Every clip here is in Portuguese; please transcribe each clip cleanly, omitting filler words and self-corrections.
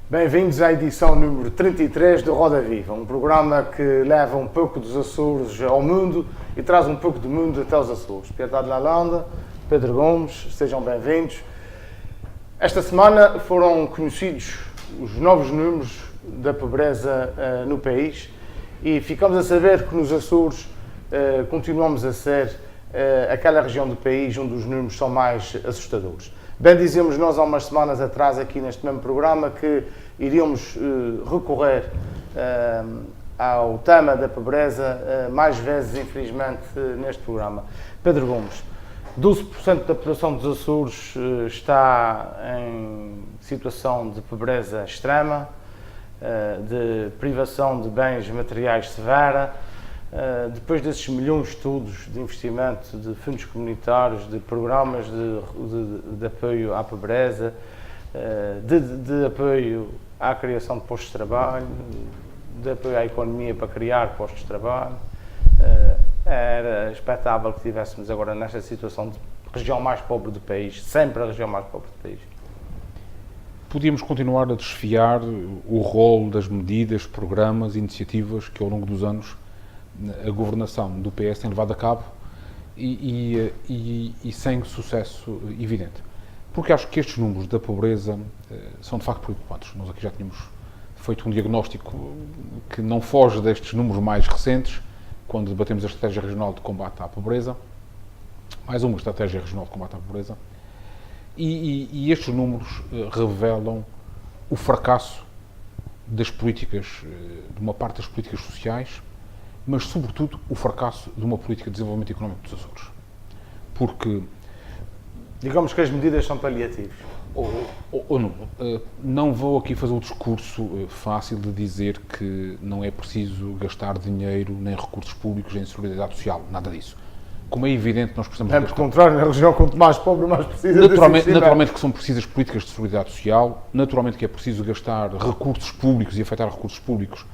Bem-vindos à edição número 33 do Roda Viva, um programa que leva um pouco dos Açores ao mundo e traz um pouco do mundo até os Açores. Piedade Lalanda, Pedro Gomes, sejam bem-vindos. Esta semana foram conhecidos os novos números da pobreza no país e ficamos a saber que nos Açores continuamos a ser aquela região do país onde os números são mais assustadores. Bem dizíamos nós há umas semanas atrás aqui neste mesmo programa que iríamos recorrer ao tema da pobreza mais vezes, infelizmente, neste programa. Pedro Gomes, 12% da população dos Açores está em situação de pobreza extrema, de privação de bens materiais severa. Depois desses milhões de estudos de investimento, de fundos comunitários, de programas de apoio à pobreza, de apoio à criação de postos de trabalho, de apoio à economia para criar postos de trabalho, era expectável que estivéssemos agora nesta situação de região mais pobre do país, sempre a região mais pobre do país. Podíamos continuar a desfiar o rol das medidas, programas, iniciativas que ao longo dos anos a governação do PS tem levado a cabo e sem sucesso evidente. Porque acho que estes números da pobreza são de facto preocupantes. Nós aqui já tínhamos feito um diagnóstico que não foge destes números mais recentes, quando debatemos a Estratégia Regional de Combate à Pobreza, mais uma Estratégia Regional de Combate à Pobreza, e estes números revelam o fracasso das políticas, de uma parte das políticas sociais, mas, sobretudo, o fracasso de uma política de desenvolvimento económico dos Açores. Porque... Digamos que as medidas são paliativas. Não vou aqui fazer o discurso fácil de dizer que não é preciso gastar dinheiro nem recursos públicos em solidariedade social, nada disso. Como é evidente, nós precisamos... É, pelo contrário, na região quanto mais pobre, mais precisa naturalmente que são precisas políticas de solidariedade social, naturalmente que é preciso gastar recursos públicos e afetar recursos públicos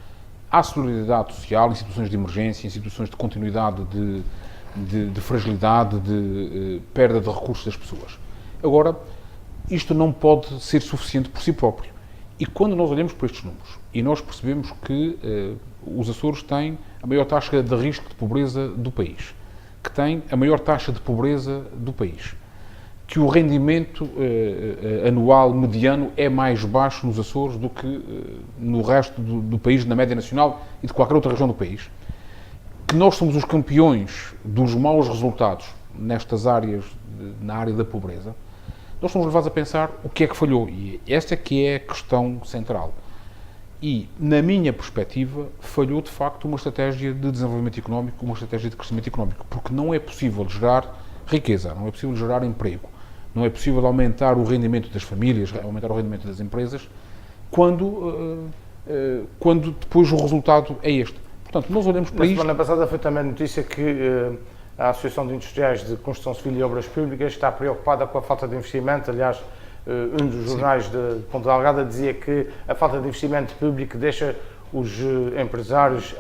à solidariedade social, em situações de emergência, em situações de continuidade, de fragilidade, de perda de recursos das pessoas. Agora, isto não pode ser suficiente por si próprio. E quando nós olhamos para estes números e nós percebemos que os Açores têm a maior taxa de risco de pobreza do país, que têm a maior taxa de pobreza do país, que o rendimento anual mediano é mais baixo nos Açores do que no resto do país, na média nacional e de qualquer outra região do país, que nós somos os campeões dos maus resultados nestas áreas, na área da pobreza, nós somos levados a pensar o que é que falhou. E esta é que é a questão central. E, na minha perspectiva, falhou de facto uma estratégia de desenvolvimento económico, uma estratégia de crescimento económico, porque não é possível gerar riqueza, não é possível gerar emprego, não é possível aumentar o rendimento das famílias, aumentar o rendimento das empresas, quando depois o resultado é este. Portanto, nós olhamos para isto... Na semana passada foi também notícia que a Associação de Industriais de Construção Civil e Obras Públicas está preocupada com a falta de investimento. Aliás, um dos jornais de Ponta Delgada dizia que a falta de investimento público deixa os empresários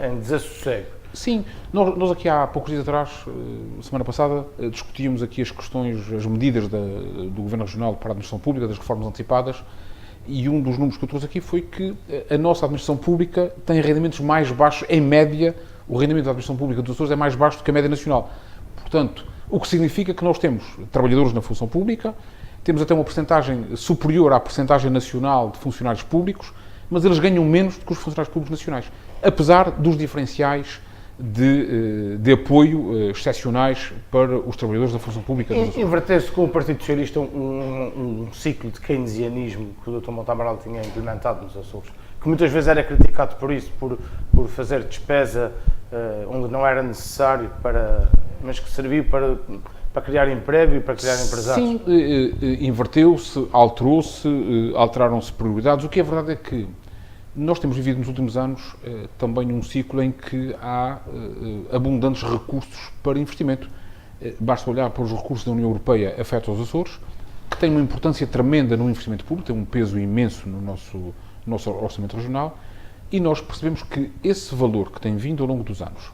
em desassossego. Sim, nós aqui há poucos dias atrás, semana passada, discutíamos aqui as questões, as medidas do Governo Regional para a Administração Pública, das reformas antecipadas, e um dos números que eu trouxe aqui foi que a nossa Administração Pública tem rendimentos mais baixos, em média, o rendimento da Administração Pública dos Açores é mais baixo do que a média nacional. Portanto, o que significa que nós temos trabalhadores na função pública, temos até uma percentagem superior à percentagem nacional de funcionários públicos, mas eles ganham menos do que os funcionários públicos nacionais, apesar dos diferenciais de apoio excepcionais para os trabalhadores da função pública. Inverter-se com o Partido Socialista um ciclo de keynesianismo que o Dr. Monte Amaral tinha implementado nos Açores, que muitas vezes era criticado por isso, por fazer despesa onde não era necessário, mas que serviu para criar emprego e para criar empresários. Sim, inverteu-se, alterou-se, alteraram-se prioridades. O que é verdade é que nós temos vivido nos últimos anos também um ciclo em que há abundantes recursos para investimento. Basta olhar para os recursos da União Europeia afetos aos Açores, que têm uma importância tremenda no investimento público, têm um peso imenso no nosso orçamento regional, e nós percebemos que esse valor que tem vindo ao longo dos anos,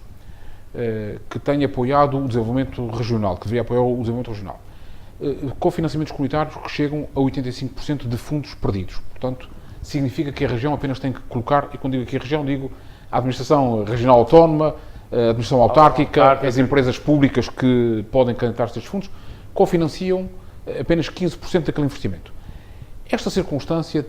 que tem apoiado o desenvolvimento regional, que deveria apoiar o desenvolvimento regional, com financiamentos comunitários que chegam a 85% de fundos perdidos. Portanto, significa que a região apenas tem que colocar, e quando digo aqui a região, digo a administração regional autónoma, a administração autárquica, as empresas públicas que podem candidatar-se a estes fundos, cofinanciam apenas 15% daquele investimento. Esta circunstância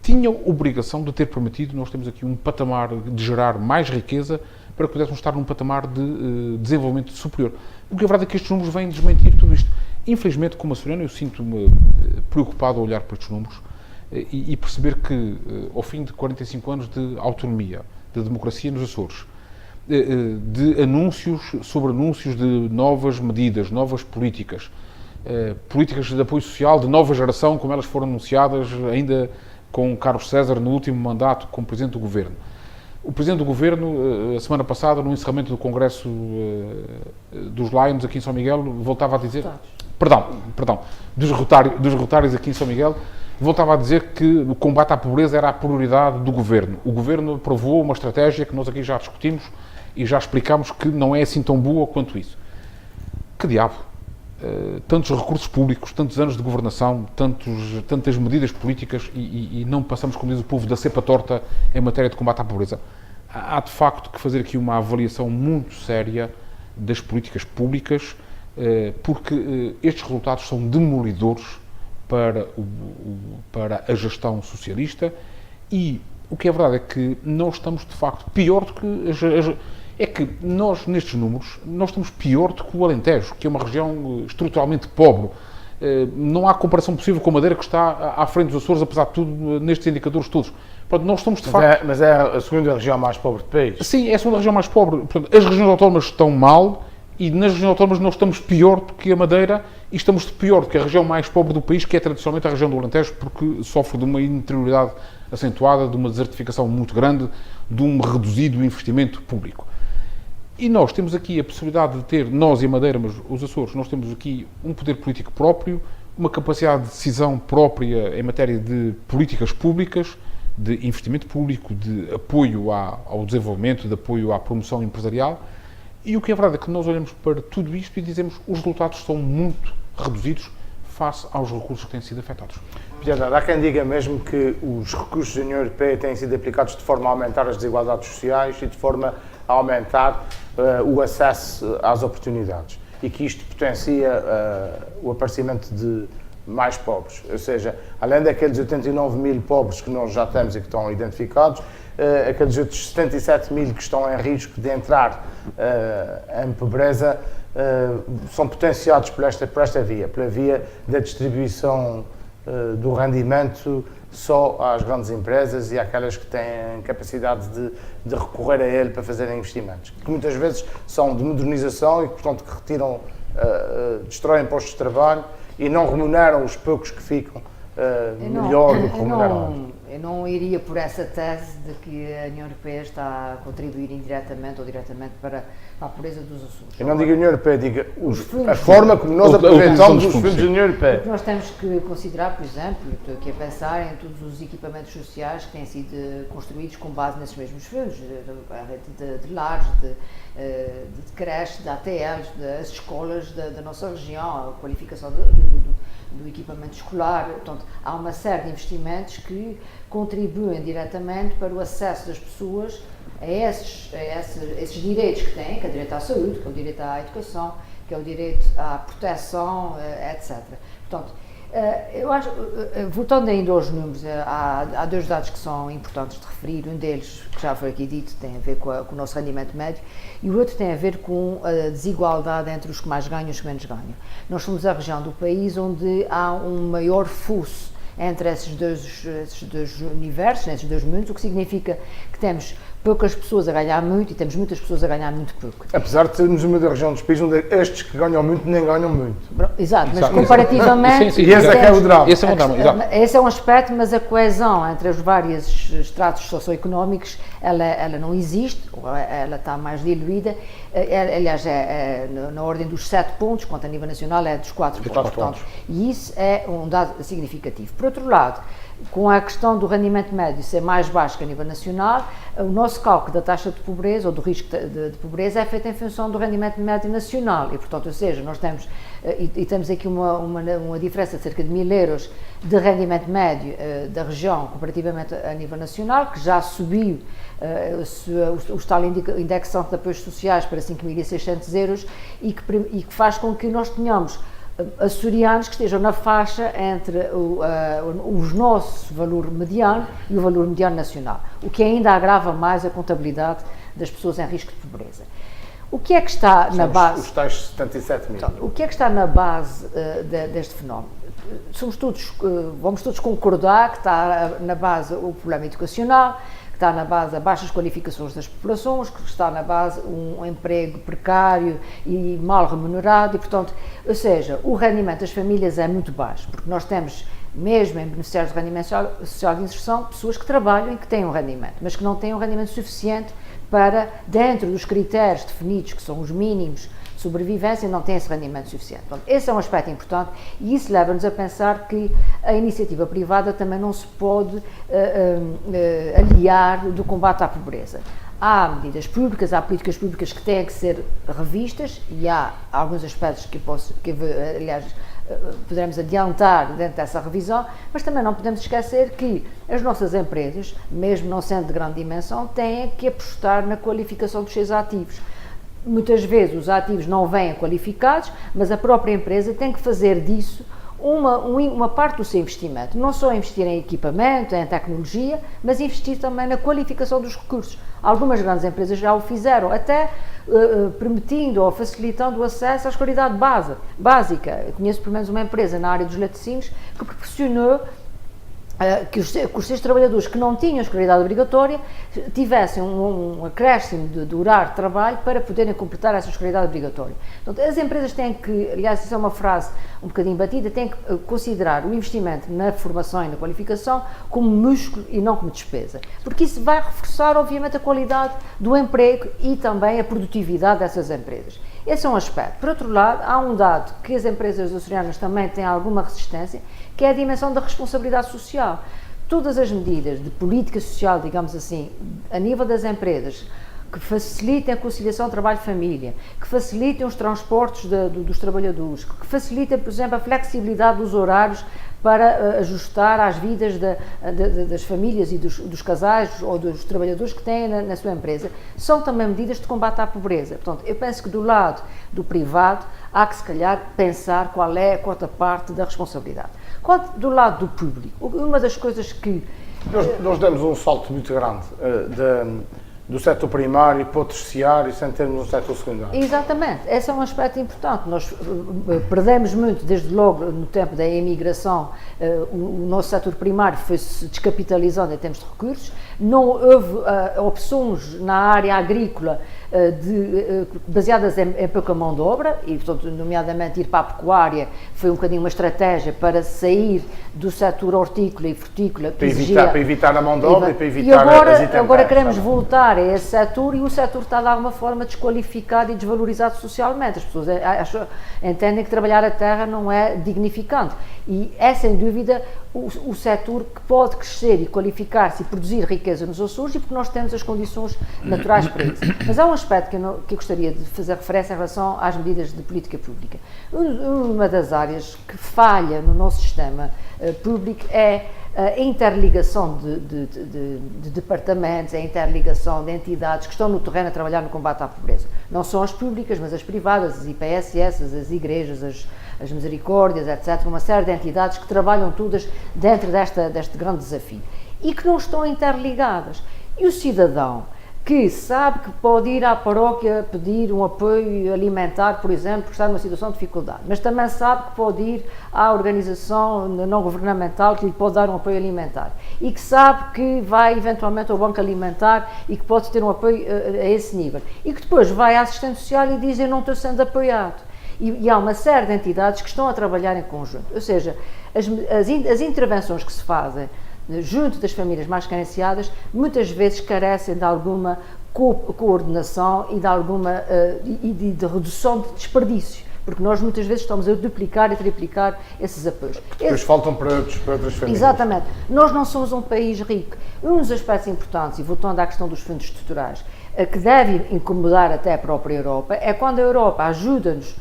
tinha obrigação de ter permitido, nós temos aqui um patamar de gerar mais riqueza para que pudéssemos estar num patamar de desenvolvimento superior. O que é verdade é que estes números vêm desmentir tudo isto. Infelizmente, como açoriano, eu sinto-me preocupado a olhar para estes números e perceber que, ao fim de 45 anos de autonomia, de democracia nos Açores, de anúncios sobre anúncios de novas medidas, novas políticas, políticas de apoio social de nova geração, como elas foram anunciadas ainda com Carlos César no último mandato como Presidente do Governo. O Presidente do Governo, a semana passada, no encerramento do Congresso dos Lions aqui em São Miguel, voltava a dizer... Perdão, dos Rotários aqui em São Miguel, voltava a dizer que o combate à pobreza era a prioridade do Governo. O Governo aprovou uma estratégia que nós aqui já discutimos e já explicámos que não é assim tão boa quanto isso. Que diabo? Tantos recursos públicos, tantos anos de governação, tantas medidas políticas e não passamos, como diz o povo, da cepa torta em matéria de combate à pobreza. Há de facto que fazer aqui uma avaliação muito séria das políticas públicas, porque estes resultados são demolidores para a gestão socialista e o que é verdade é que nós estamos de facto pior do que é que nós, nestes números, nós estamos pior do que o Alentejo, que é uma região estruturalmente pobre. Não há comparação possível com a Madeira, que está à frente dos Açores, apesar de tudo, nestes indicadores todos. Portanto, nós estamos, de facto... Mas é a segunda região mais pobre do país. Sim, é a segunda região mais pobre. Portanto, as regiões autónomas estão mal e nas regiões autónomas nós estamos pior do que a Madeira e estamos pior do que a região mais pobre do país, que é tradicionalmente a região do Alentejo, porque sofre de uma interioridade acentuada, de uma desertificação muito grande, de um reduzido investimento público. E nós temos aqui a possibilidade de ter, nós e a Madeira, mas os Açores, nós temos aqui um poder político próprio, uma capacidade de decisão própria em matéria de políticas públicas, de investimento público, de apoio ao desenvolvimento, de apoio à promoção empresarial. E o que é verdade é que nós olhamos para tudo isto e dizemos que os resultados são muito reduzidos face aos recursos que têm sido afetados. Há quem diga mesmo que os recursos da União Europeia têm sido aplicados de forma a aumentar as desigualdades sociais e de forma a aumentar o acesso às oportunidades e que isto potencia o aparecimento de mais pobres. Ou seja, além daqueles 89 mil pobres que nós já temos e que estão identificados, aqueles outros 77 mil que estão em risco de entrar em pobreza são potenciados por esta via, pela via da distribuição do rendimento só às grandes empresas e àquelas que têm capacidade de recorrer a ele para fazerem investimentos, que muitas vezes são de modernização e, portanto, que retiram, destroem postos de trabalho e não remuneram os poucos que ficam melhor do que remuneram. Eu não iria por essa tese de que a União Europeia está a contribuir indiretamente ou diretamente para a pobreza dos Açores. Eu não digo a União Europeia, digo a forma como nós aproveitamos os fundos da União Europeia. Nós temos que considerar, por exemplo, estou aqui a pensar em todos os equipamentos sociais que têm sido construídos com base nesses mesmos fundos, de lares, de creches, de ATLs, das escolas da nossa região, a qualificação do equipamento escolar. Portanto, há uma série de investimentos que contribuem diretamente para o acesso das pessoas a esses direitos que têm, que é o direito à saúde, que é o direito à educação, que é o direito à proteção, etc. Portanto, eu acho, voltando ainda aos números, há dois dados que são importantes de referir. Um deles, que já foi aqui dito, tem a ver com o nosso rendimento médio, e o outro tem a ver com a desigualdade entre os que mais ganham e os que menos ganham. Nós somos a região do país onde há um maior fuso entre esses dois universos, esses dois mundos, o que significa que temos poucas pessoas a ganhar muito e temos muitas pessoas a ganhar muito pouco. Apesar de sermos uma das regiões dos países onde estes que ganham muito nem ganham muito. Exato, mas comparativamente... Sim, e esse é que é o drama. Esse é um aspecto, mas a coesão entre os vários estratos socioeconómicos, ela não existe, ela está mais diluída. Aliás, é na ordem dos 7 pontos, quanto a nível nacional é dos 4 pontos. Portanto, e isso é um dado significativo. Por outro lado, com a questão do rendimento médio ser mais baixo que a nível nacional, o nosso cálculo da taxa de pobreza ou do risco de pobreza é feito em função do rendimento médio nacional e, portanto, ou seja, nós temos, e temos aqui uma diferença de cerca de 1.000 euros de rendimento médio da região comparativamente a nível nacional, que já subiu o tal indexante de apoios sociais para 5.600 euros e que faz com que nós tenhamos açorianos que estejam na faixa entre o nosso valor mediano e o valor mediano nacional, o que ainda agrava mais a contabilidade das pessoas em risco de pobreza. O que é que está na base? Os tais 77 mil. O que é que está na base deste fenómeno? Vamos todos concordar que está na base o problema educacional, que está na base as baixas qualificações das populações, que está na base um emprego precário e mal remunerado e, portanto, ou seja, o rendimento das famílias é muito baixo, porque nós temos, mesmo em beneficiários de rendimento social de inserção, pessoas que trabalham e que têm um rendimento, mas que não têm um rendimento suficiente para, dentro dos critérios definidos, que são os mínimos de sobrevivência, não têm esse rendimento suficiente. Portanto, esse é um aspecto importante e isso leva-nos a pensar que a iniciativa privada também não se pode aliar do combate à pobreza. Há medidas públicas, há políticas públicas que têm que ser revistas e há alguns aspectos aliás, poderemos adiantar dentro dessa revisão, mas também não podemos esquecer que as nossas empresas, mesmo não sendo de grande dimensão, têm que apostar na qualificação dos seus ativos. Muitas vezes os ativos não vêm qualificados, mas a própria empresa tem que fazer disso uma parte do seu investimento. Não só investir em equipamento, em tecnologia, mas investir também na qualificação dos recursos. Algumas grandes empresas já o fizeram, até permitindo ou facilitando o acesso à escolaridade básica. Eu conheço pelo menos uma empresa na área dos laticínios que proporcionou que os seus trabalhadores que não tinham escolaridade obrigatória tivessem um acréscimo de horário de trabalho para poderem completar essa escolaridade obrigatória. Portanto, as empresas têm que, aliás, isso é uma frase um bocadinho batida, têm que considerar o investimento na formação e na qualificação como músculo e não como despesa, porque isso vai reforçar, obviamente, a qualidade do emprego e também a produtividade dessas empresas. Esse é um aspecto. Por outro lado, há um dado que as empresas açorianas também têm alguma resistência, que é a dimensão da responsabilidade social. Todas as medidas de política social, digamos assim, a nível das empresas, que facilitem a conciliação trabalho-família, que facilitem os transportes dos trabalhadores, que facilitem, por exemplo, a flexibilidade dos horários para ajustar às vidas das famílias e dos casais ou dos trabalhadores que têm na sua empresa, são também medidas de combate à pobreza. Portanto, eu penso que do lado do privado há que, se calhar, pensar qual é a quarta parte da responsabilidade. Quanto do lado do público, uma das coisas que... Nós demos um salto muito grande do setor primário para o terciário, sem termos um setor secundário. Exatamente, esse é um aspecto importante. Nós perdemos muito, desde logo no tempo da imigração, o nosso setor primário foi-se descapitalizando em termos de recursos, não houve opções na área agrícola baseadas em pouca mão de obra, e, portanto, nomeadamente ir para a pecuária foi um bocadinho uma estratégia para sair do setor hortícola e frutícola. Para evitar a mão de obra e para evitar as intempéries. Agora queremos voltar a esse setor e o setor está de alguma forma desqualificado e desvalorizado socialmente. As pessoas entendem que trabalhar a terra não é dignificante e é sem dúvida o setor que pode crescer e qualificar-se e produzir riqueza nos Açores, e porque nós temos as condições naturais para isso. Mas há um aspecto que eu gostaria de fazer referência em relação às medidas de política pública. Uma das áreas que falha no nosso sistema público é a interligação de departamentos, a interligação de entidades que estão no terreno a trabalhar no combate à pobreza. Não são as públicas, mas as privadas, as IPSS, as igrejas, as misericórdias, etc. Uma série de entidades que trabalham todas dentro deste grande desafio e que não estão interligadas. E o cidadão que sabe que pode ir à paróquia pedir um apoio alimentar, por exemplo, porque está numa situação de dificuldade, mas também sabe que pode ir à organização não governamental que lhe pode dar um apoio alimentar e que sabe que vai eventualmente ao banco alimentar e que pode ter um apoio a esse nível e que depois vai à assistente social e diz: eu não estou sendo apoiado. E há uma série de entidades que estão a trabalhar em conjunto, ou seja, as intervenções que se fazem junto das famílias mais carenciadas muitas vezes carecem de alguma coordenação e de redução de desperdícios. porque nós muitas vezes estamos a duplicar e triplicar esses apoios. Depois faltam para outras famílias. Exatamente. Nós não somos um país rico. Um dos aspectos importantes, e voltando à questão dos fundos estruturais, que deve incomodar até a própria Europa, é quando a Europa ajuda-nos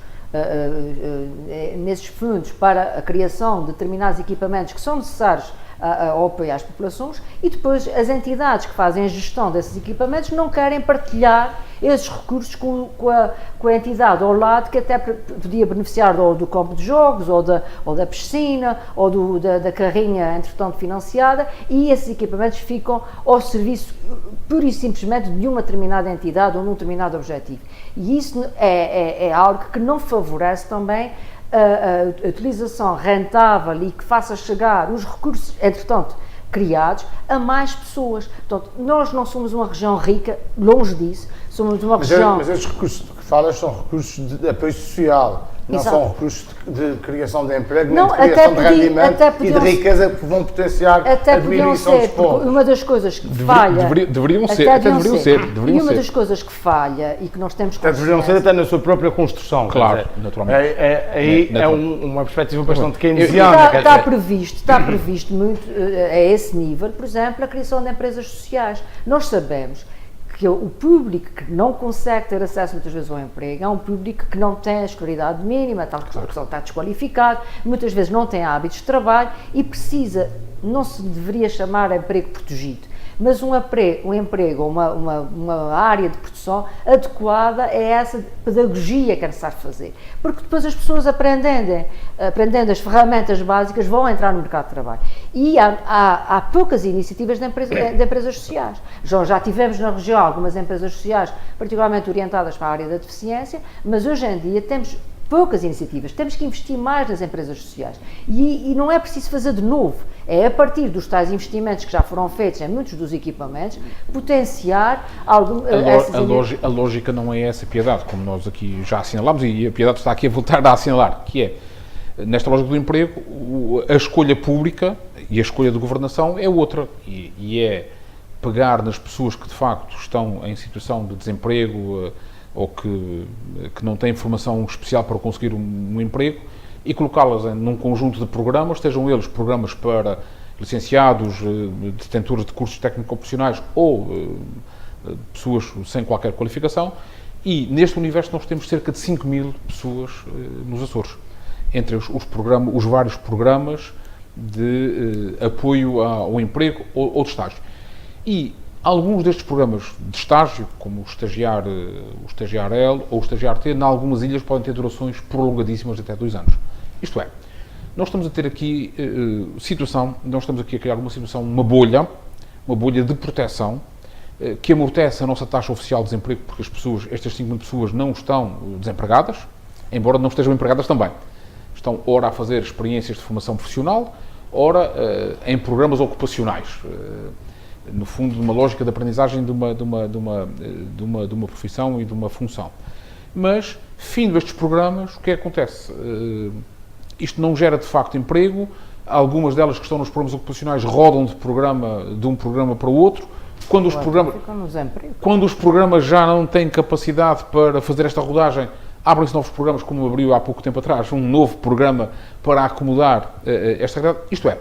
nesses fundos para a criação de determinados equipamentos que são necessários ao apoio às populações, e depois as entidades que fazem a gestão desses equipamentos não querem partilhar esses recursos com a entidade ao lado, que até podia beneficiar do campo de jogos, ou da piscina, ou da carrinha, entretanto, financiada, e esses equipamentos ficam ao serviço, pura e simplesmente, de uma determinada entidade ou num determinado objetivo. E isso é algo que não favorece também a utilização rentável e que faça chegar os recursos, entretanto, criados a mais pessoas. Portanto, nós não somos uma região rica, longe disso, somos uma região... Mas esses recursos que falas são recursos de apoio social, não Exato. são recursos de criação de emprego, Não, nem de criação até de rendimento podiam, e de riqueza que vão potenciar até a diminuição dos pobres. uma das coisas que falha... Deveriam ser. E uma das coisas que falha e que nós temos Até deveriam ser até na sua própria construção. Claro, quer dizer, naturalmente. Aí é uma perspectiva bastante keynesiana. Está previsto muito a esse nível, por exemplo, a criação de empresas sociais. Nós sabemos que o público que não consegue ter acesso muitas vezes ao emprego é um público que não tem a escolaridade mínima, está desqualificado, muitas vezes não tem hábitos de trabalho e precisa, não se deveria chamar emprego protegido, mas um emprego, uma área de produção adequada a essa pedagogia que é necessário fazer. Porque depois as pessoas aprendendo as ferramentas básicas vão entrar no mercado de trabalho. E há poucas iniciativas de empresas sociais. Já tivemos na região algumas empresas sociais particularmente orientadas para a área da deficiência, mas hoje em dia temos poucas iniciativas, temos que investir mais nas empresas sociais e não é preciso fazer de novo, é a partir dos tais investimentos que já foram feitos em muitos dos equipamentos, potenciar a lógica não é essa, Piedade, como nós aqui já assinalámos, e a Piedade está aqui a voltar a assinalar, que é, nesta lógica do emprego, a escolha pública e a escolha de governação é outra, e é pegar nas pessoas que de facto estão em situação de desemprego ou que não têm formação especial para conseguir um emprego e colocá-las num conjunto de programas, sejam eles programas para licenciados, detentores de cursos técnico-profissionais ou pessoas sem qualquer qualificação, e neste universo nós temos cerca de 5.000 pessoas nos Açores, entre os vários programas de apoio ao emprego ou de estágio. E alguns destes programas de estágio, como o Estagiar L ou o Estagiar T, em algumas ilhas podem ter durações prolongadíssimas de até 2 anos. Isto é, nós estamos a ter aqui nós estamos aqui a criar uma situação, uma bolha de proteção, que amortece a nossa taxa oficial de desemprego, porque estas 5.000 pessoas não estão desempregadas, embora não estejam empregadas também. Estão, ora, a fazer experiências de formação profissional, ora, em programas ocupacionais. No fundo, de uma lógica de aprendizagem de uma profissão e de uma função. Mas, findo estes programas, o que é que acontece? Isto não gera, de facto, emprego. Algumas delas que estão nos programas ocupacionais rodam de um programa para o outro. Quando os programas já não têm capacidade para fazer esta rodagem, abrem-se novos programas, como abriu há pouco tempo atrás, um novo programa para acomodar esta realidade. Isto é,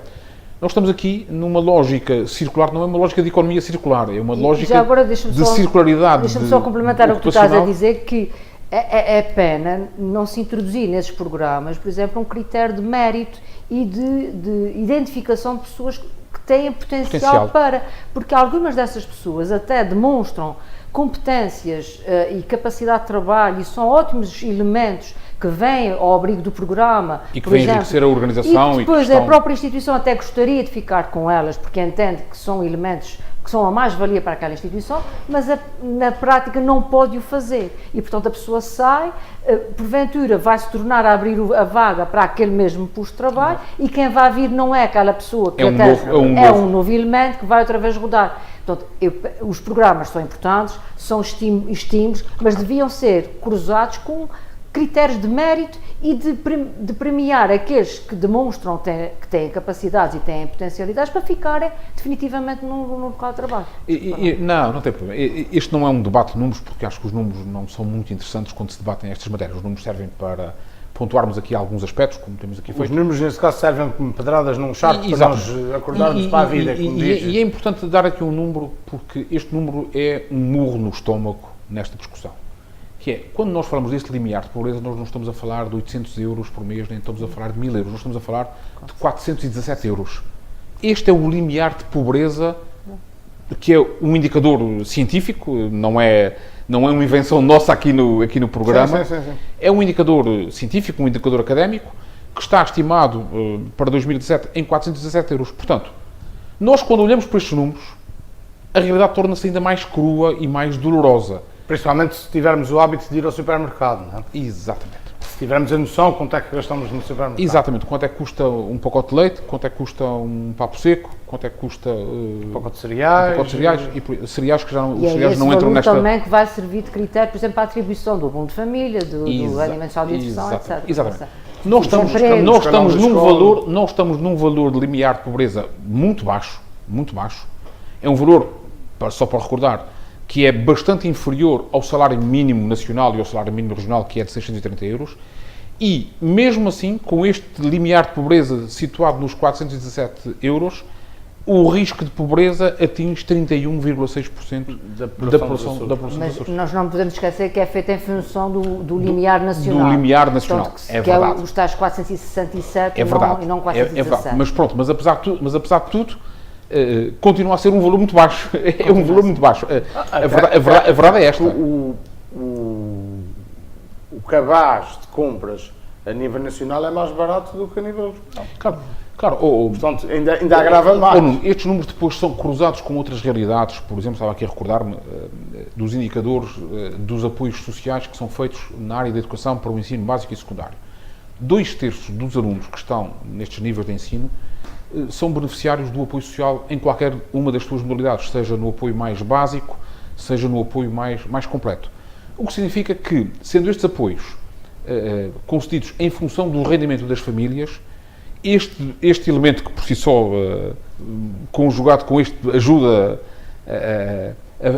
nós estamos aqui numa lógica circular, não é uma lógica de economia circular, é uma lógica de circularidade. Deixa-me só complementar o que tu estás a dizer, que é pena não se introduzir nesses programas, por exemplo, um critério de mérito e de identificação de pessoas que têm potencial para... Porque algumas dessas pessoas até demonstram competências e capacidade de trabalho e são ótimos elementos que vêm ao abrigo do programa. E que vêm enriquecer a organização. E depois a própria instituição até gostaria de ficar com elas, porque entende que são elementos que são a mais-valia para aquela instituição, mas na prática não pode o fazer. E, portanto, a pessoa sai, porventura vai-se tornar a abrir a vaga para aquele mesmo posto de trabalho e quem vai vir não é aquela pessoa que é um novo elemento que vai outra vez rodar. Portanto, os programas são importantes, são estímulos, mas deviam ser cruzados com critérios de mérito e de premiar aqueles que demonstram que têm capacidades e têm potencialidades para ficarem definitivamente no local de trabalho. Não tem problema. Este não é um debate de números, porque acho que os números não são muito interessantes quando se debatem estas matérias. Os números servem para pontuarmos aqui alguns aspectos, como temos aqui feito. Os números, neste caso, servem como pedradas num charco para nós acordarmos para a vida, como diz. E é importante dar aqui um número, porque este número é um murro no estômago nesta discussão. Que é, quando nós falamos deste limiar de pobreza, nós não estamos a falar de 800 euros por mês, nem estamos a falar de 1000 euros, nós estamos a falar de 417 euros. Este é o limiar de pobreza, que é um indicador científico, não é uma invenção nossa aqui no programa. Sim. É um indicador científico, um indicador académico, que está estimado para 2017 em 417 euros. Portanto, nós quando olhamos para estes números, a realidade torna-se ainda mais crua e mais dolorosa. Principalmente se tivermos o hábito de ir ao supermercado, não é? Exatamente. Se tivermos a noção quanto é que gastamos no supermercado. Exatamente. Quanto é que custa um pacote de leite, quanto é que custa um papo seco, quanto é que custa um pacote de cereais. Cereais que já não, E os cereais esse não entram valor nesta... também que vai servir de critério, por exemplo, para a atribuição do abono de família, do rendimento de inserção, etc. Exatamente. Nós estamos num valor de limiar de pobreza muito baixo. É um valor, só para recordar, que é bastante inferior ao salário mínimo nacional e ao salário mínimo regional, que é de 630 euros, e, mesmo assim, com este limiar de pobreza situado nos 417 euros, o risco de pobreza atinge 31,6% da população da Mas Açores. nós não podemos esquecer que é feito em função do limiar nacional. Do limiar nacional, Portanto, é que é verdade. os tais 467 É verdade. e não 417. É verdade. Mas pronto, mas apesar de tudo, continua a ser um valor muito baixo. É um valor muito baixo. A verdade é esta. O cabaz de compras a nível nacional é mais barato do que a nível regional. Claro. Portanto, ainda agrava mais. Estes números depois são cruzados com outras realidades. Por exemplo, estava aqui a recordar-me dos indicadores dos apoios sociais que são feitos na área da educação para o ensino básico e secundário. 2/3 dos alunos que estão nestes níveis de ensino são beneficiários do apoio social em qualquer uma das suas modalidades, seja no apoio mais básico, seja no apoio mais completo. O que significa que, sendo estes apoios concedidos em função do rendimento das famílias, este elemento que por si só, conjugado com este, ajuda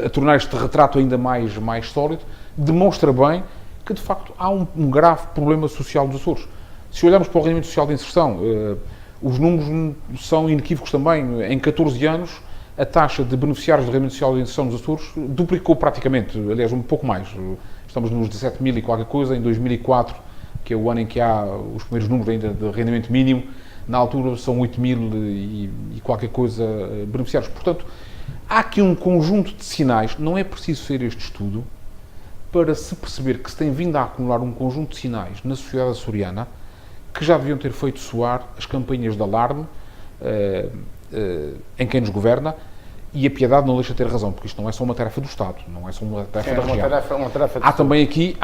a tornar este retrato ainda mais sólido, demonstra bem que, de facto, há um grave problema social dos Açores. Se olharmos para o rendimento social de inserção, os números são inequívocos também. Em 14 anos, a taxa de beneficiários do rendimento social de inserção dos Açores duplicou praticamente, aliás, um pouco mais. Estamos nos 17 mil e qualquer coisa, em 2004, que é o ano em que há os primeiros números ainda de rendimento mínimo, na altura são 8 mil e qualquer coisa beneficiários. Portanto, há aqui um conjunto de sinais, não é preciso ser este estudo, para se perceber que se tem vindo a acumular um conjunto de sinais na sociedade açoriana que já deviam ter feito soar as campanhas de alarme em quem nos governa, e a piedade não deixa de ter razão, porque isto não é só uma tarefa do Estado, não é só uma tarefa da região. Uma tarefa Há também aqui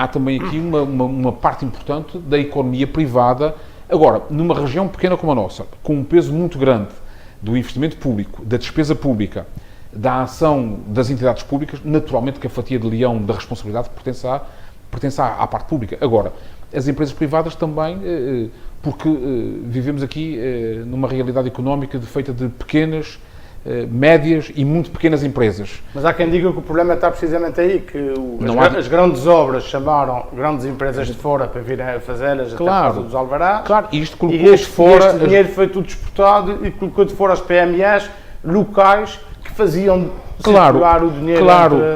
uma parte importante da economia privada, agora, numa região pequena como a nossa, com um peso muito grande do investimento público, da despesa pública, da ação das entidades públicas, naturalmente que a fatia de leão da responsabilidade pertence à parte pública. Agora, as empresas privadas também, porque vivemos aqui numa realidade económica feita de pequenas, médias e muito pequenas empresas. Mas há quem diga que o problema está precisamente aí, que as grandes obras chamaram grandes empresas de fora para virem a fazê-las até por causa dos alvarás. Claro, isto colocou este dinheiro foi tudo exportado e colocou de fora as PMEs locais que faziam circular o dinheiro.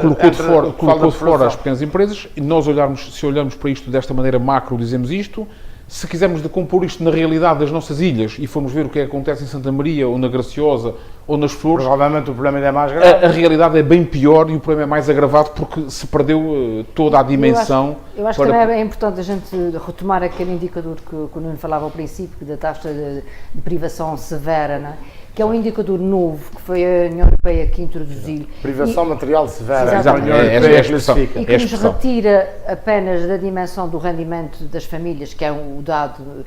Colocou de fora as pequenas empresas. E nós se olharmos para isto desta maneira macro, dizemos isto. Se quisermos decompor isto na realidade das nossas ilhas e formos ver o que acontece em Santa Maria, ou na Graciosa, ou nas Flores, provavelmente o problema ainda é mais grave. A realidade é bem pior e o problema é mais agravado porque se perdeu toda a dimensão. Eu acho que também é importante a gente retomar aquele indicador que o Nuno falava ao princípio, da taxa de privação severa, não é? que é um indicador novo que foi a União Europeia que introduziu. Privação material severa, Exato. a União Europeia classifica. E que nos retira apenas da dimensão do rendimento das famílias, que é o dado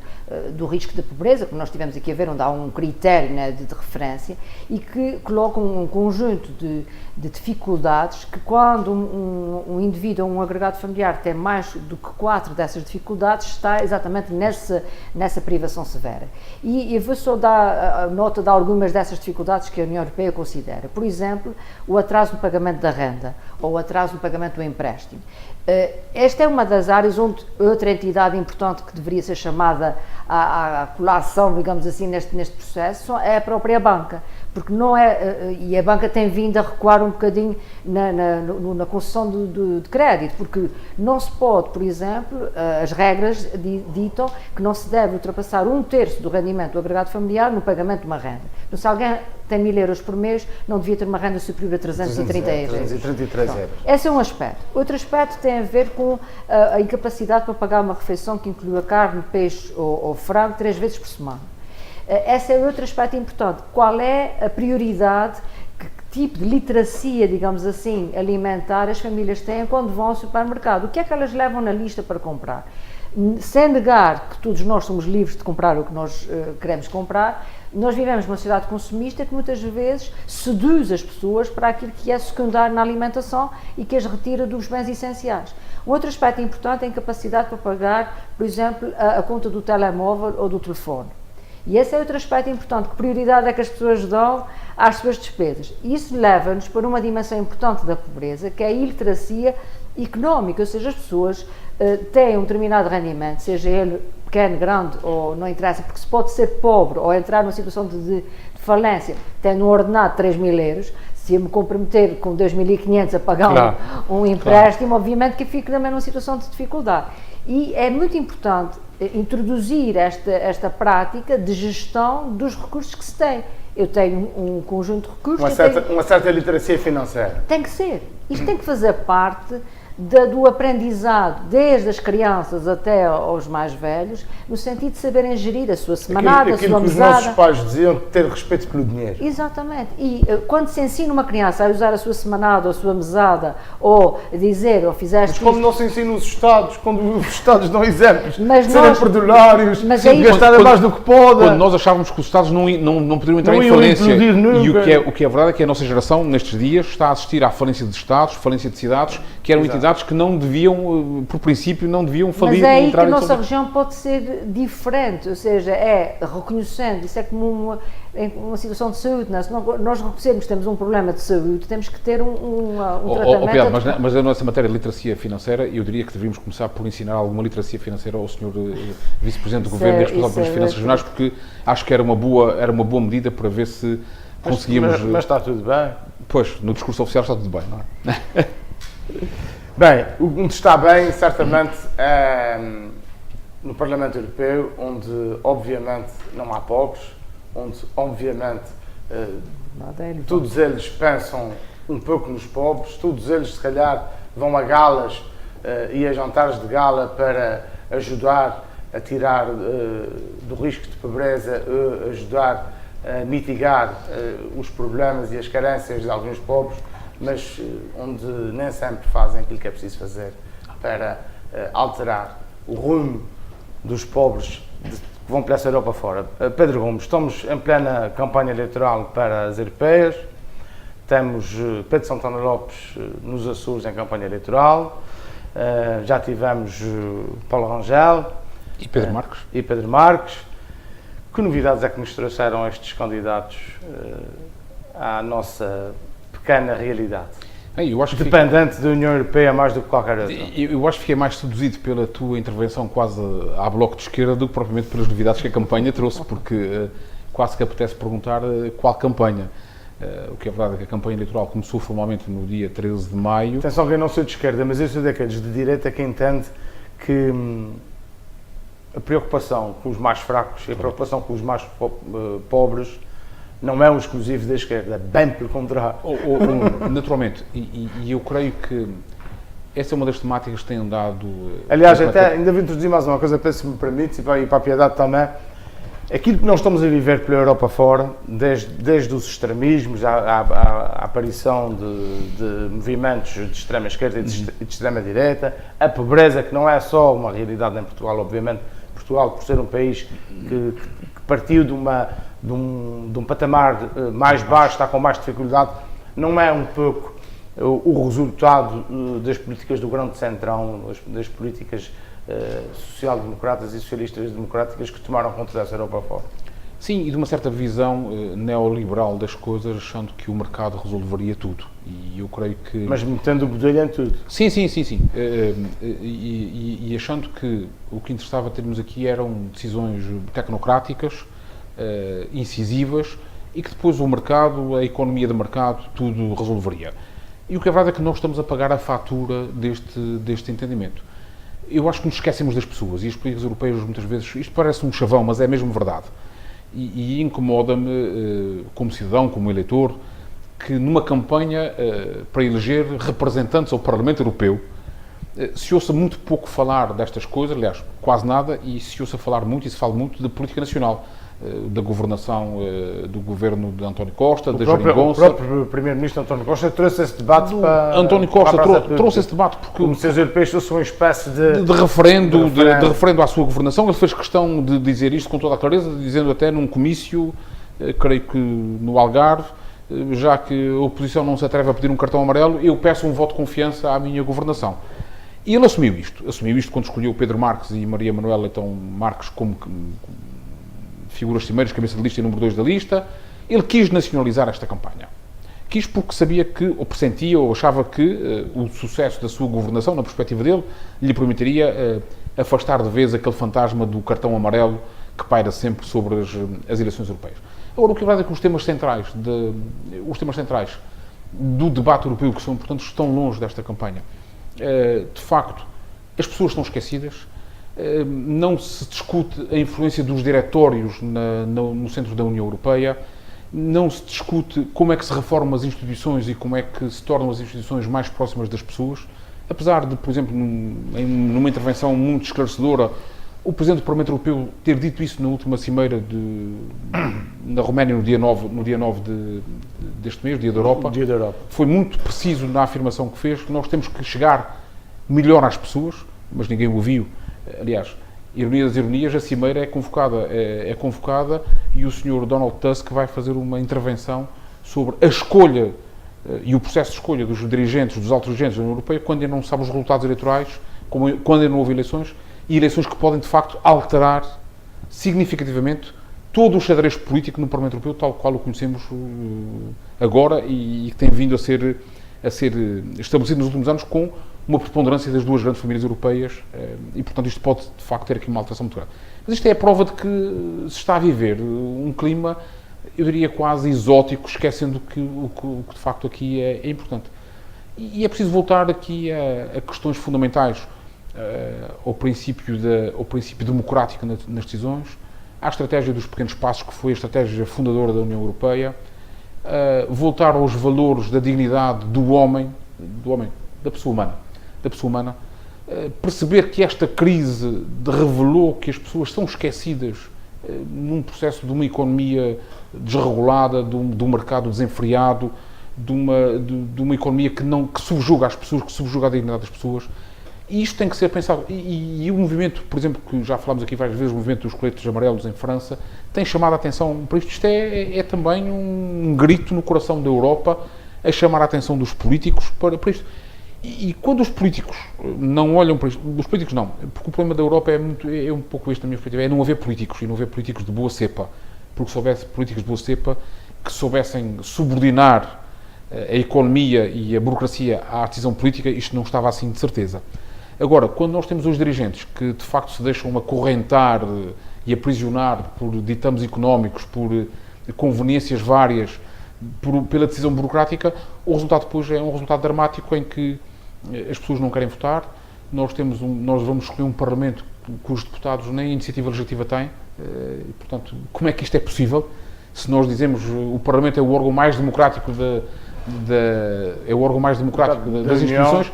do risco de pobreza, que nós tivemos aqui a ver, onde há um critério, né, de referência, e que coloca um conjunto de dificuldades que, quando um indivíduo ou um agregado familiar tem mais do que 4 dessas dificuldades, está exatamente nessa privação severa. E eu vou só dar a nota de algumas dessas dificuldades que a União Europeia considera. Por exemplo, o atraso no pagamento da renda ou o atraso no pagamento do empréstimo. Esta é uma das áreas onde outra entidade importante que deveria ser chamada à colação, digamos assim, neste processo, é a própria banca, porque não é, e a banca tem vindo a recuar um bocadinho na concessão de crédito, porque não se pode, por exemplo, as regras ditam que não se deve ultrapassar 1/3 do rendimento do agregado familiar no pagamento de uma renda. Então, se alguém tem 1.000 euros por mês, não devia ter uma renda superior a 330 euros. 333 euros. Esse é um aspecto. Outro aspecto tem a ver com a incapacidade para pagar uma refeição que inclua carne, peixe ou frango 3 vezes por semana. Esse é outro aspecto importante. Qual é a prioridade, que tipo de literacia, digamos assim, alimentar as famílias têm quando vão ao supermercado? O que é que elas levam na lista para comprar? Sem negar que todos nós somos livres de comprar o que nós queremos comprar, nós vivemos numa sociedade consumista que muitas vezes seduz as pessoas para aquilo que é secundário na alimentação e que as retira dos bens essenciais. Um outro aspecto importante é a incapacidade para pagar, por exemplo, a conta do telemóvel ou do telefone. E esse é outro aspecto importante, que prioridade é que as pessoas dão às suas despesas. Isso leva-nos para uma dimensão importante da pobreza, que é a iliteracia económica, ou seja, as pessoas têm um determinado rendimento, seja ele pequeno, grande ou não interessa, porque se pode ser pobre ou entrar numa situação de falência, tendo um ordenado de 3.000 euros, se eu me comprometer com 2.500 a pagar um empréstimo, obviamente que fico também numa situação de dificuldade. E é muito importante introduzir esta prática de gestão dos recursos que se tem. Eu tenho um conjunto de recursos... Uma certa literacia financeira. Tem que ser. Isto tem que fazer parte do aprendizado, desde as crianças até aos mais velhos, no sentido de saberem gerir a sua semanada, a sua mesada. Aquilo que os nossos pais diziam, ter respeito pelo dinheiro. Exatamente. E quando se ensina uma criança a usar a sua semanada ou a sua mesada, ou dizer, ou fizeste... Mas como não se ensina os Estados, quando os Estados dão exemplos, mas serem perdulários, gastarem mais do que podem. Quando nós achávamos que os Estados não poderiam entrar em falência. E o que é verdade é que a nossa geração, nestes dias, está a assistir à falência de Estados, falência de cidades, que eram entidades que não deviam, por princípio, não deviam falir. Mas é aí que a nossa região pode ser diferente, ou seja, é reconhecendo, isso é como uma situação de saúde, não é? Se nós reconhecermos que temos um problema de saúde, temos que ter um tratamento... Pedro, mas a nossa matéria de literacia financeira, eu diria que deveríamos começar por ensinar alguma literacia financeira ao Sr. Vice-Presidente do Governo e responsável pelas finanças regionais, porque acho que era uma boa medida para ver se conseguíamos... Mas está tudo bem. Pois, no discurso oficial está tudo bem, não é? Bem, onde está bem, certamente, é no Parlamento Europeu, onde, obviamente, não há pobres, onde, obviamente, todos eles pensam um pouco nos pobres, todos eles, se calhar, vão a galas e a jantares de gala para ajudar a tirar do risco de pobreza, ajudar a mitigar os problemas e as carências de alguns pobres, mas onde nem sempre fazem aquilo que é preciso fazer para alterar o rumo dos pobres que vão pela essa Europa fora. Pedro Gomes, estamos em plena campanha eleitoral para as europeias, temos Pedro Santana Lopes nos Açores em campanha eleitoral, já tivemos Paulo Rangel e Pedro Marques. Que novidades é que nos trouxeram estes candidatos à nossa pequena realidade? Eu acho que dependente da União Europeia mais do que qualquer outra. Eu acho que fiquei mais seduzido pela tua intervenção quase à bloco de esquerda do que propriamente pelas novidades que a campanha trouxe, porque quase que apetece perguntar qual campanha. O que é verdade é que a campanha eleitoral começou formalmente no dia 13 de maio. Atenção que eu não sou de esquerda, mas eu sou daqueles de direita que entende que a preocupação com os mais fracos e a preocupação com os mais pobres não é um exclusivo da esquerda, bem pelo contrário. Naturalmente, e eu creio que essa é uma das temáticas que têm dado... Aliás, até ainda vou introduzir mais uma coisa, se me permite, e para a Piedade também. Aquilo que nós estamos a viver pela Europa fora, desde os extremismos, à aparição de movimentos de extrema esquerda e de extrema direita, a pobreza, que não é só uma realidade em Portugal, obviamente, Portugal, por ser um país que partiu de um patamar mais baixo, está com mais dificuldade, não é um pouco o resultado das políticas do grande centrão, das políticas social-democratas e socialistas-democráticas que tomaram conta dessa Europa fora. Sim, e de uma certa visão neoliberal das coisas, achando que o mercado resolveria tudo. E eu creio que... Mas metendo o bedelho em tudo. Sim. E achando que o que interessava termos aqui eram decisões tecnocráticas, incisivas, e que depois o mercado, a economia de mercado, tudo resolveria. E o que é verdade é que nós estamos a pagar a fatura deste entendimento. Eu acho que nos esquecemos das pessoas, e as políticas europeias muitas vezes, isto parece um chavão, mas é mesmo verdade. E incomoda-me, como cidadão, como eleitor, que numa campanha para eleger representantes ao Parlamento Europeu, se ouça muito pouco falar destas coisas, aliás, quase nada, e se ouça falar muito, e se fala muito de política nacional, da governação do governo de António Costa, da Geringonça. O próprio Primeiro-Ministro António Costa trouxe esse debate para... António Costa trouxe esse debate porque... Como se os europeus fossem uma espécie de referendo à sua governação. Ele fez questão de dizer isto com toda a clareza, dizendo até num comício, creio que no Algarve, já que a oposição não se atreve a pedir um cartão amarelo, eu peço um voto de confiança à minha governação. E ele assumiu isto quando escolheu Pedro Marques e Maria Manuela Leitão Marques como figuras cimeiras, cabeça de lista e número 2 da lista. Ele quis nacionalizar esta campanha. Quis porque sabia que, ou pressentia, ou achava que o sucesso da sua governação, na perspectiva dele, lhe permitiria afastar de vez aquele fantasma do cartão amarelo que paira sempre sobre as eleições europeias. Agora, o que é verdade é que os temas centrais do debate europeu, que são importantes, estão longe desta campanha. De facto, as pessoas estão esquecidas. Não se discute a influência dos diretórios no centro da União Europeia, não se discute como é que se reformam as instituições e como é que se tornam as instituições mais próximas das pessoas, apesar de, por exemplo, numa intervenção muito esclarecedora, o Presidente do Parlamento Europeu ter dito isso na última cimeira na Roménia no dia 9 deste mês, Dia da Europa. Dia da Europa. Foi muito preciso na afirmação que fez, que nós temos que chegar melhor às pessoas, mas ninguém o ouviu. Aliás, ironia das ironias, a cimeira é convocada e o Sr. Donald Tusk vai fazer uma intervenção sobre a escolha e o processo de escolha dos dirigentes, dos altos dirigentes da União Europeia, quando ainda não sabe os resultados eleitorais, quando ainda não houve eleições, e eleições que podem, de facto, alterar significativamente todo o xadrez político no Parlamento Europeu, tal qual o conhecemos agora e que tem vindo a ser estabelecido nos últimos anos com uma preponderância das duas grandes famílias europeias e, portanto, isto pode, de facto, ter aqui uma alteração muito grande. Mas isto é a prova de que se está a viver um clima, eu diria, quase exótico, esquecendo que o que, de facto, aqui é importante. E é preciso voltar aqui a questões fundamentais, ao princípio democrático nas decisões, à estratégia dos pequenos passos, que foi a estratégia fundadora da União Europeia, voltar aos valores da dignidade do homem, da pessoa humana, perceber que esta crise revelou que as pessoas são esquecidas num processo de uma economia desregulada, de um mercado desenfreado, de uma economia que subjuga as pessoas, que subjuga a dignidade das pessoas. E isto tem que ser pensado. E o movimento, por exemplo, que já falámos aqui várias vezes, o movimento dos coletes amarelos em França, tem chamado a atenção para isto. Isto é também um grito no coração da Europa, a chamar a atenção dos políticos para isto. E quando os políticos não olham para isto, os políticos não, porque o problema da Europa é um pouco este, na minha perspectiva, é não haver políticos, e não haver políticos de boa cepa, porque se houvesse políticos de boa cepa que soubessem subordinar a economia e a burocracia à decisão política, isto não estava assim de certeza. Agora, quando nós temos os dirigentes que de facto se deixam acorrentar e aprisionar por ditames económicos, por conveniências várias, pela decisão burocrática, o resultado depois é um resultado dramático em que as pessoas não querem votar. Nós vamos escolher um Parlamento cujos deputados nem iniciativa legislativa têm, e, portanto, como é que isto é possível? Se nós dizemos o Parlamento é o órgão mais democrático das instituições,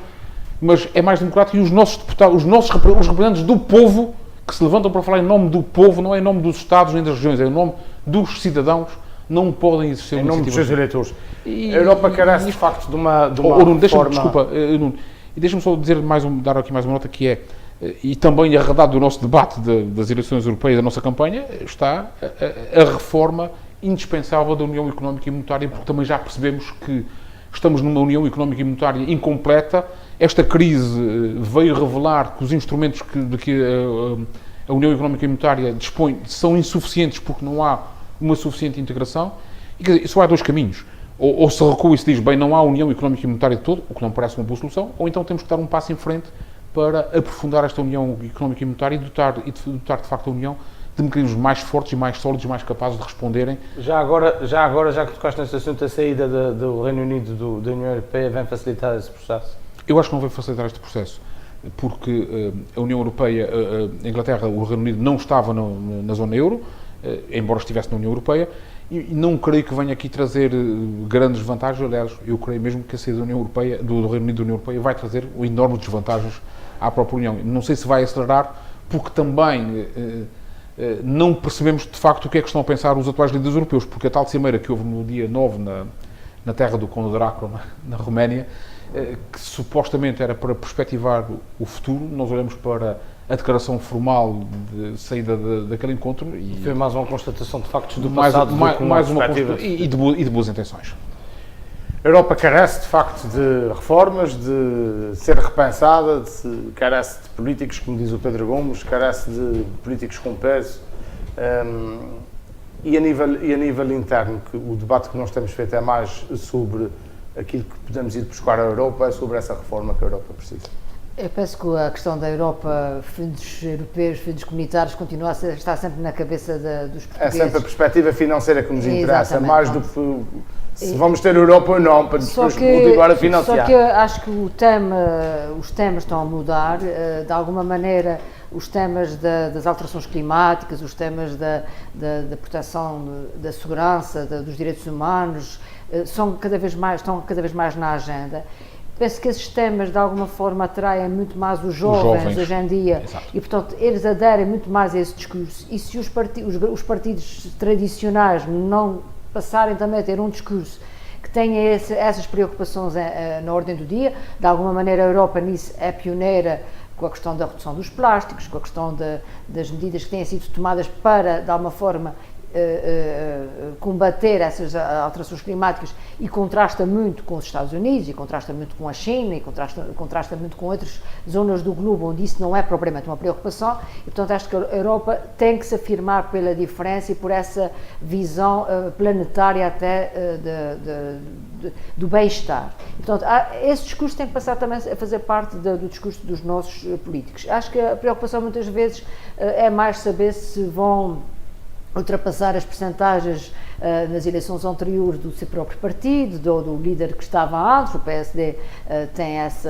mas é mais democrático e os nossos deputados, os representantes do povo que se levantam para falar em nome do povo, não é em nome dos Estados nem das regiões, é em nome dos cidadãos, não podem existir em nome dos seus eleitores. A E- Europa carece, e- de facto, de uma Nuno, deixa-me, reforma... desculpa, Nuno, e deixa-me só dizer dar aqui mais uma nota que é, e também arredado do nosso debate das eleições europeias, da nossa campanha, está a reforma indispensável da União Económica e Monetária, porque também já percebemos que estamos numa União Económica e Monetária incompleta. Esta crise veio revelar que os instrumentos de que a União Económica e Monetária dispõe são insuficientes porque não há uma suficiente integração. E, quer dizer, só há dois caminhos. Ou se recua e se diz, bem, não há União Económica e Monetária de todo, o que não parece uma boa solução, ou então temos que dar um passo em frente para aprofundar esta União Económica e Monetária e dotar de facto a União de mecanismos mais fortes e mais sólidos e mais capazes de responderem. Já que tocaste neste assunto, a saída do Reino Unido da União Europeia vem facilitar esse processo? Eu acho que não vai facilitar este processo, porque a União Europeia, a Inglaterra, o Reino Unido não estava na zona euro, embora estivesse na União Europeia, e não creio que venha aqui trazer grandes vantagens. Aliás, eu creio mesmo que a saída da União Europeia, do Reino Unido da União Europeia vai trazer enormes desvantagens à própria União. Não sei se vai acelerar, porque também não percebemos de facto o que é que estão a pensar os atuais líderes europeus, porque a tal cimeira que houve no dia 9 na terra do Conde Drácula, na Roménia, que supostamente era para perspectivar o futuro, nós olhamos para a declaração formal de saída daquele encontro e Foi mais uma constatação de factos do mais, passado mais, do que mais uma perspectiva. e de boas intenções. A Europa carece, de facto, de reformas, de ser repensada, carece de políticos, como diz o Pedro Gomes, carece de políticos com peso. E a nível interno, que o debate que nós temos feito é mais sobre aquilo que podemos ir buscar à Europa, é sobre essa reforma que a Europa precisa. Eu penso que a questão da Europa, fundos europeus, fundos comunitários, continua a estar sempre na cabeça dos É portugueses. sempre a perspectiva financeira que nos interessa, Exatamente. mais do que se vamos ter Europa ou não, para depois continuar a financiar. Só que eu acho que os temas estão a mudar, de alguma maneira os temas das alterações climáticas, os temas da proteção da segurança, dos direitos humanos, estão cada vez mais na agenda. Penso que esses temas, de alguma forma, atraem muito mais os jovens hoje em dia. Exato. E, portanto, eles aderem muito mais a esse discurso. E se os partidos tradicionais não passarem também a ter um discurso que tenha essas preocupações na ordem do dia, de alguma maneira a Europa nisso é pioneira, com a questão da redução dos plásticos, com a questão das medidas que têm sido tomadas para, de alguma forma, combater essas alterações climáticas, e contrasta muito com os Estados Unidos, e contrasta muito com a China, e contrasta muito com outras zonas do globo onde isso não é propriamente uma preocupação, e portanto acho que a Europa tem que se afirmar pela diferença e por essa visão planetária até do bem-estar. Portanto, esse discurso tem que passar também a fazer parte do discurso dos nossos políticos. Acho que a preocupação muitas vezes é mais saber se vão ultrapassar as percentagens nas eleições anteriores do seu próprio partido, do líder que estava antes. O PSD tem essa,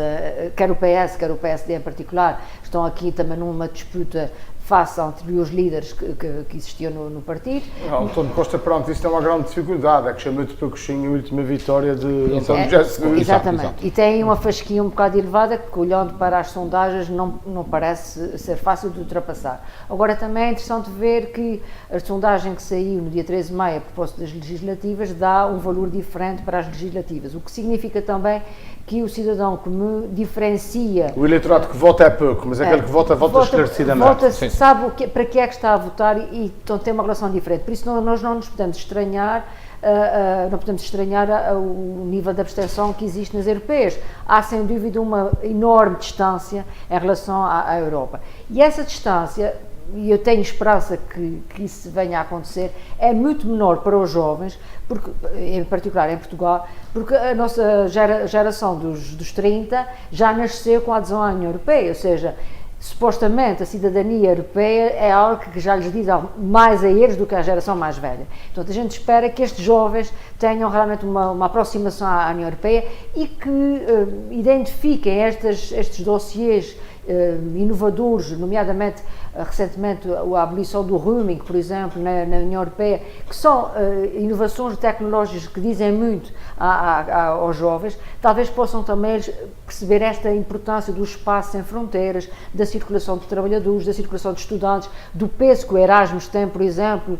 quer o PS, quer o PSD em particular, estão aqui também numa disputa face a anteriores líderes que existiam no partido. António Costa, pronto, isso é uma grande dificuldade, é que chamou de Pacuchinho a última vitória de António José Seguro. Exatamente, Exato. e tem uma fasquia um bocado elevada que, olhando para as sondagens, não parece ser fácil de ultrapassar. Agora, também é interessante ver que a sondagem que saiu no dia 13 de maio a propósito das legislativas dá um valor diferente para as legislativas, o que significa também que o cidadão que me diferencia... O eleitorado que vota é pouco, mas aquele que vota esclarecidamente. Sabe para que é que está a votar e então, tem uma relação diferente. Por isso nós não nos podemos estranhar, o nível de abstenção que existe nas europeias. Há sem dúvida uma enorme distância em relação à Europa. E essa distância, e eu tenho esperança que isso venha a acontecer, é muito menor para os jovens, porque, em particular em Portugal, porque a nossa geração dos 30 já nasceu com a adesão à União Europeia, ou seja, supostamente a cidadania europeia é algo que já lhes diz mais a eles do que a geração mais velha. Portanto, a gente espera que estes jovens tenham realmente uma aproximação à União Europeia e que identifiquem estes dossiês inovadores, nomeadamente recentemente a abolição do roaming, por exemplo, na União Europeia, que são inovações tecnológicas que dizem muito aos jovens, talvez possam também perceber esta importância do espaço sem fronteiras, da circulação de trabalhadores, da circulação de estudantes, do peso que o Erasmus tem, por exemplo,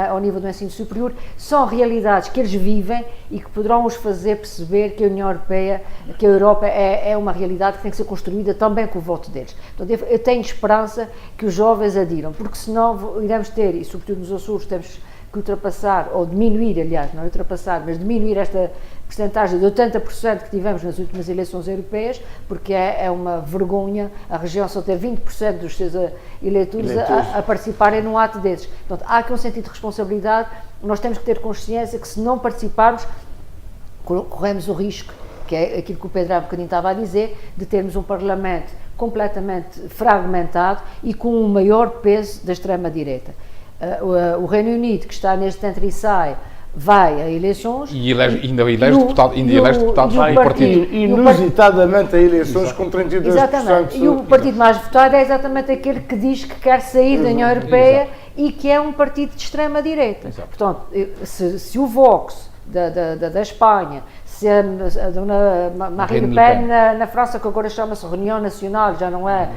ao nível do ensino superior. São realidades que eles vivem e que poderão os fazer perceber que a União Europeia, que a Europa é uma realidade que tem que ser construída também com o voto deles. Portanto, eu tenho esperança que os jovens adiram, porque senão iremos ter, e sobretudo nos Açores, temos que ultrapassar, ou diminuir, aliás, não ultrapassar, mas diminuir esta percentagem de 80% que tivemos nas últimas eleições europeias, porque é uma vergonha a região só ter 20% dos seus eleitores a participarem num ato desses. Portanto, há aqui um sentido de responsabilidade, nós temos que ter consciência que se não participarmos, corremos o risco, que é aquilo que o Pedro há um bocadinho estava a dizer, de termos um Parlamento completamente fragmentado e com um maior peso da extrema-direita. O Reino Unido, que está neste entra e sai, vai a eleições... E ainda elege deputados do partido. E inusitadamente a eleições com 32%. Exatamente. E o partido mais votado é exatamente aquele que diz que quer sair da União Europeia e que é um partido de extrema-direita. Portanto, se o Vox da Espanha, se a dona Marine Le Pen na França, que agora chama-se Reunião Nacional, já não é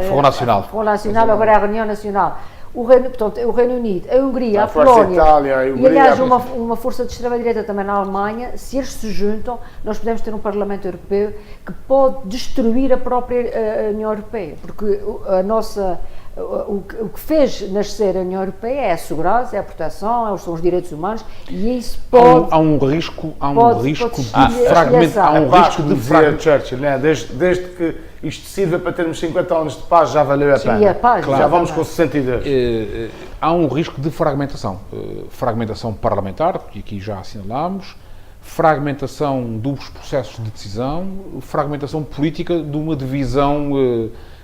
Front Nacional. Front Nacional, agora é a Reunião Nacional. O Reino Unido, a Hungria, a Polónia, Itália, e aliás uma força de extrema-direita também na Alemanha, se eles se juntam, nós podemos ter um Parlamento Europeu que pode destruir a própria União Europeia, porque o que fez nascer a União Europeia é a segurança, é a proteção, são os direitos humanos, e isso pode... Há um risco de fragmentação. Churchill, né? Desde que isto sirva para termos 50 anos de paz, já valeu a pena. Claro, já vamos com 62. Há um risco de fragmentação. Fragmentação parlamentar, que aqui já assinalámos, fragmentação dos processos de decisão, fragmentação política de uma divisão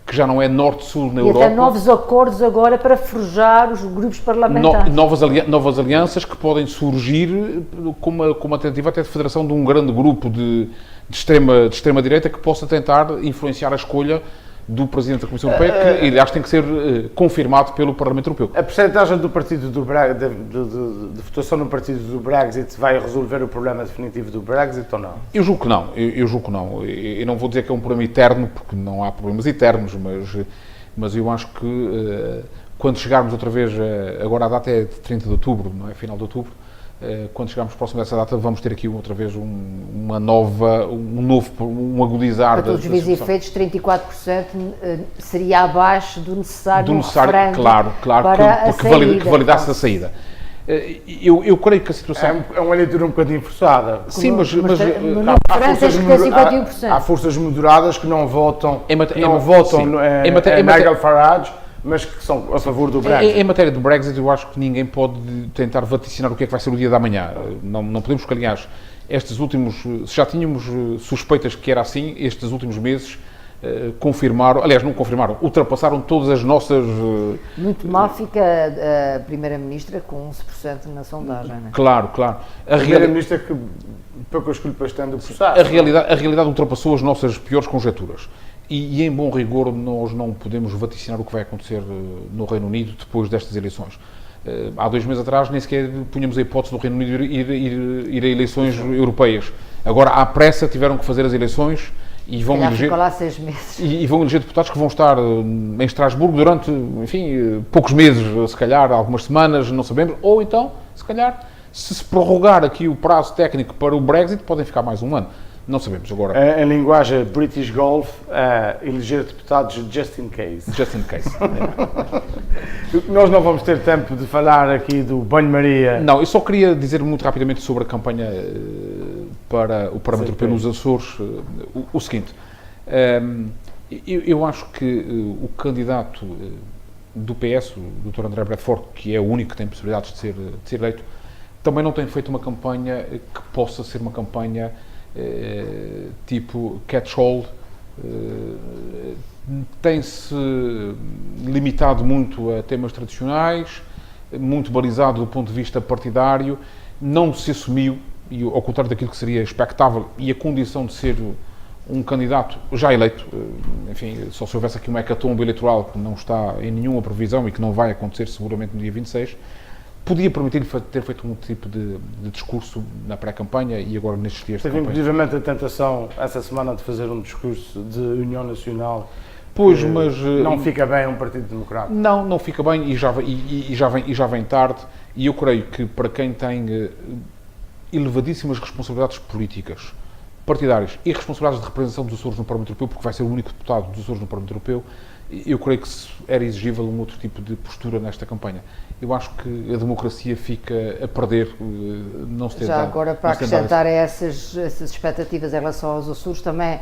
que já não é norte-sul na Europa. E até novos acordos agora para forjar os grupos parlamentares. Novas alianças que podem surgir com uma tentativa até de federação de um grande grupo de extrema-direita que possa tentar influenciar a escolha do Presidente da Comissão Europeia, que, aliás, tem que ser confirmado pelo Parlamento Europeu. A percentagem do partido do Brexit, de votação no partido do Brexit, vai resolver o problema definitivo do Brexit ou não? Eu julgo que não. Eu não vou dizer que é um problema eterno, porque não há problemas eternos, mas eu acho que quando chegarmos outra vez, agora a data é de 30 de outubro, não é? Final de outubro, quando chegarmos próximo dessa data, vamos ter aqui outra vez um agudizar para todos os efeitos, 34% seria abaixo do necessário claro, que validasse a saída. Eu creio que a situação... É uma leitura um bocadinho forçada. Sim, mas há forças moderadas que não votam Nigel Farage, mas que são a favor do Brexit. Em matéria do Brexit, eu acho que ninguém pode tentar vaticinar o que é que vai ser o dia da manhã. Não podemos, porque, aliás, se já tínhamos suspeitas que era assim, estes últimos meses ultrapassaram todas as nossas... Muito mal fica a Primeira-Ministra com 11% na sondagem, não é? Claro. A Primeira-Ministra que poucas culpas tem do processo. A realidade ultrapassou as nossas piores conjecturas. E, em bom rigor, nós não podemos vaticinar o que vai acontecer no Reino Unido depois destas eleições. Há 2 meses atrás nem sequer punhamos a hipótese do Reino Unido ir a eleições europeias. Agora, à pressa, tiveram que fazer as eleições e vão eleger... lá 6 meses. E vão eleger deputados que vão estar em Estrasburgo durante, enfim, poucos meses, se calhar, algumas semanas, não sabemos. Ou então, se calhar, se prorrogar aqui o prazo técnico para o Brexit, podem ficar mais um ano. Não sabemos agora. Em linguagem British Golf, eleger deputados just in case. Just in case. Nós não vamos ter tempo de falar aqui do banho-maria. Não, eu só queria dizer muito rapidamente sobre a campanha para o Parlamento Europeu nos Açores o seguinte. Eu acho que o candidato do PS, o Dr. André Bradford, que é o único que tem possibilidades de ser eleito, também não tem feito uma campanha que possa ser uma campanha tipo catch-all. Tem-se limitado muito a temas tradicionais, muito balizado do ponto de vista partidário, não se assumiu, e ao contrário daquilo que seria expectável, e a condição de ser um candidato já eleito, enfim, só se houvesse aqui uma hecatombe eleitoral que não está em nenhuma previsão e que não vai acontecer seguramente no dia 26, podia permitir-lhe ter feito um tipo de discurso na pré-campanha e agora nestes dias de Teve campanha. inclusivamente a tentação, essa semana, de fazer um discurso de União Nacional. Pois, mas... Não fica bem um Partido Democrático. Não fica bem e já vem tarde, e eu creio que para quem tem elevadíssimas responsabilidades políticas, partidárias e responsabilidades de representação dos Açores no Parlamento Europeu, porque vai ser o único deputado dos Açores no Parlamento Europeu, eu creio que era exigível um outro tipo de postura nesta campanha. Eu acho que a democracia fica a perder, não se tem Já dado, agora, para acrescentar a essas expectativas em relação aos Açores, também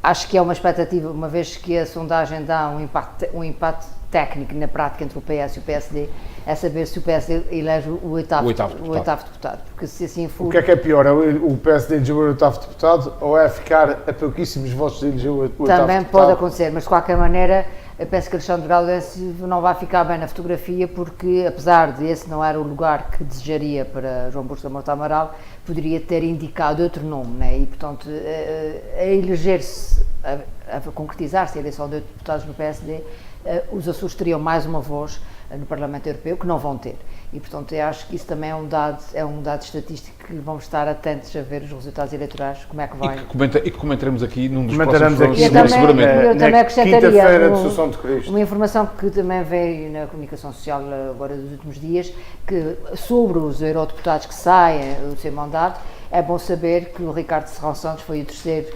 acho que é uma expectativa, uma vez que a sondagem dá um impacto técnico na prática entre o PS e o PSD, é saber se o PSD elege o oitavo deputado. Porque se assim for... O que é pior? É o PSD eleger o oitavo deputado ou é ficar a pouquíssimos votos de eleger o oitavo deputado? Também pode acontecer, mas de qualquer maneira eu penso que Alexandre Gaudense não vai ficar bem na fotografia, porque apesar de esse não era o lugar que desejaria para João Bosco da Mota Amaral, poderia ter indicado outro nome, né? E portanto a eleger-se, a concretizar-se a eleição de 8 deputados no PSD, os Açores teriam mais uma voz no Parlamento Europeu, que não vão ter. E, portanto, eu acho que isso também é um dado estatístico que vamos estar atentos a ver os resultados eleitorais, como é que vai. E que comentaremos aqui num dos próximos programas, seguramente. Eu também acrescentaria uma informação que também veio na comunicação social agora dos últimos dias, que sobre os eurodeputados que saem do seu mandato, é bom saber que o Ricardo Serrão Santos foi o terceiro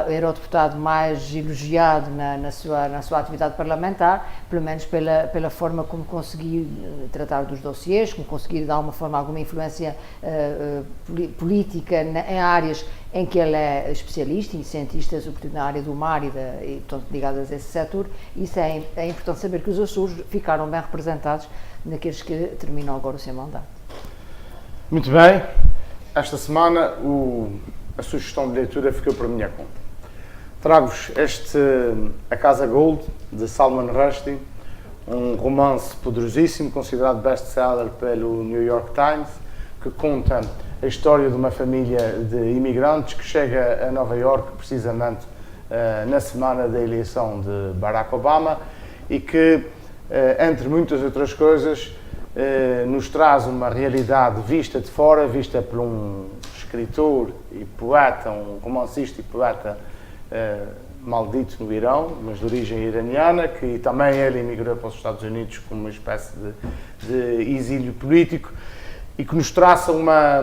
eurodeputado mais elogiado na sua atividade parlamentar, pelo menos pela forma como conseguiu tratar dos dossiês, como conseguiu dar alguma influência política em áreas em que ele é especialista e cientista, sobretudo na área do mar e portanto, ligadas a esse setor. Isso é importante saber que os Açores ficaram bem representados naqueles que terminam agora o seu mandato. Muito bem. Esta semana a sugestão de leitura ficou por minha conta. Trago-vos A Casa Gold, de Salman Rushdie, um romance poderosíssimo, considerado best-seller pelo New York Times, que conta a história de uma família de imigrantes que chega a Nova York precisamente na semana da eleição de Barack Obama e que, entre muitas outras coisas, nos traz uma realidade vista de fora, vista por um escritor e poeta, um romancista e poeta maldito no Irão, mas de origem iraniana, que também ele emigrou para os Estados Unidos como uma espécie de exílio político e que nos traça uma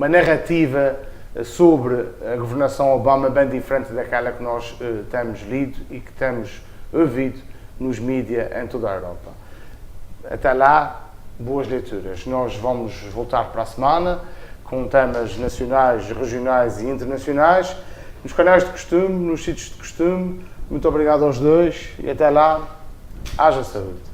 narrativa sobre a governação Obama bem diferente daquela que nós temos lido e que temos ouvido nos mídias em toda a Europa. Até lá, boas leituras. Nós vamos voltar para a semana com temas nacionais, regionais e internacionais, nos canais de costume, nos sítios de costume. Muito obrigado aos dois e até lá, haja saúde.